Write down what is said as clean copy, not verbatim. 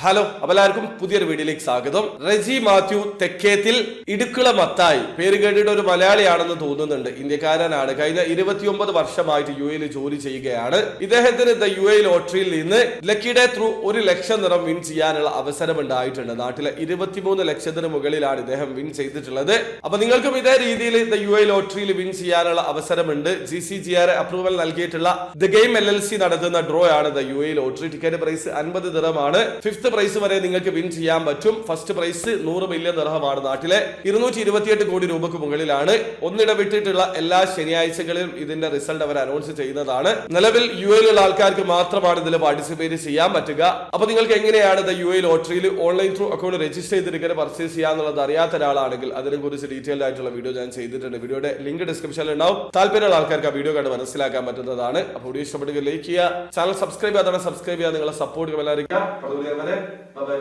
Hello എല്ലാവർക്കും പുതിയൊരു വീഡിയോയിലേക്ക് സ്വാഗതം. റെജി മാത്യു തെക്കേത്തിൽ ഇടുക്കുള മത്തായി പേര് കേട്ടിട്ട് ഒരു മലയാളിയാണെന്ന് തോന്നുന്നുണ്ട്. ഇന്ത്യക്കാരനാണ്. കഴിഞ്ഞ 29 വർഷമായിട്ട് UAE ജോലി ചെയ്യുകയാണ്. ഇദ്ദേഹത്തിന് UAE ലോട്ടറിയിൽ നിന്ന് ലക്കി ഡേ ത്രൂ 1 ലക്ഷം ദിർഹം വിൻ ചെയ്യാനുള്ള അവസരം ഉണ്ടായിട്ടുണ്ട്. നാട്ടിലെ 23 ലക്ഷത്തിന് മുകളിലാണ് ഇദ്ദേഹം വിൻ ചെയ്തിട്ടുള്ളത്. അപ്പൊ നിങ്ങൾക്കും ഇതേ രീതിയിൽ UAE ലോട്ടറിയിൽ വിൻ ചെയ്യാനുള്ള അവസരമുണ്ട്. GCGR അപ്രൂവൽ നൽകിയിട്ടുള്ള ദ ഗെയിം LLC നടത്തുന്ന ഡ്രോ ആണ് UAE ലോട്ടറി. ടിക്കറ്റ് പ്രൈസ് 50 ദിർഹമാണ്. ഫിഫ്ത് പ്രൈസ് വരെ നിങ്ങൾക്ക് വിൻ ചെയ്യാൻ പറ്റും. ഫസ്റ്റ് പ്രൈസ് 100 മില്യൺ ദിർഹമാണ്. നാട്ടിലെ 228 കോടി രൂപക്ക് മുകളിലാണ്. ഒന്നിടവിട്ടിട്ടുള്ള എല്ലാ ശനിയാഴ്ചകളിലും ഇതിന്റെ റിസൾട്ട് അവർ അനൗൺസ് ചെയ്യുന്നതാണ്. നിലവിൽ UAE ആൾക്കാർക്ക് മാത്രമാണ് ഇതിൽ പാർട്ടിസിപ്പേറ്റ് ചെയ്യാൻ പറ്റുക. അപ്പൊ നിങ്ങൾക്ക് എങ്ങനെയാണ് UAE ലോട്ടറിയിൽ ഓൺലൈൻ ത്രൂ അക്കൗണ്ട് രജിസ്റ്റർ ചെയ്ത് ടിക്കറ്റ് പർച്ചേസ് ചെയ്യാന്നുള്ളത് അറിയാത്ത ഒരാളാണെങ്കിൽ അതിനെ കുറിച്ച് ഡീറ്റെയിൽഡ് ആയിട്ടുള്ള വീഡിയോ ഞാൻ ചെയ്തിട്ടുണ്ട്. വീഡിയോയുടെ ലിങ്ക് ഡിസ്ക്രിപ്ഷനിൽ ഉണ്ടാവും. താല്പര്യമുള്ള ആൾക്കാർക്ക് ആ വീഡിയോ കണ്ട് മനസ്സിലാക്കാൻ പറ്റുന്നതാണ്. അപ്പോൾ വീഡിയോ ഇഷ്ടപ്പെടുക ലൈക്ക് ചെയ്യുക, ചാനൽ സബ്സ്ക്രൈബ് ചെയ്യാതെ സബ്സ്ക്രൈബ് ചെയ്യുക. നിങ്ങളെ സപ്പോർട്ട് എല്ലാവരും. Bye bye.